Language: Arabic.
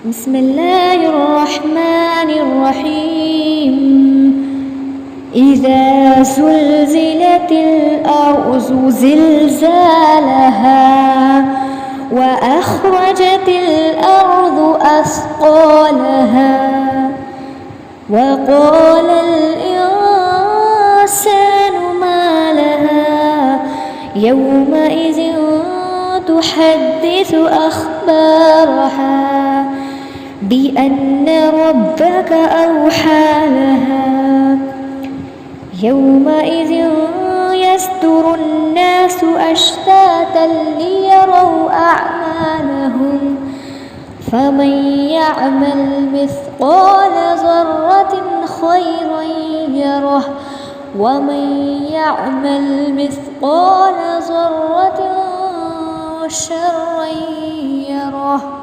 بسم الله الرحمن الرحيم. إذا زلزلت الأرض زلزالها وأخرجت الأرض أثقالها وقال الإنسان ما لها يومئذ تحدث أخبارها بأن ربك أوحى لها يومئذ يصدر الناس أشتاتا ليروا أعمالهم فمن يعمل مثقال ذرة خيرا يره ومن يعمل مثقال ذرة شرا يره.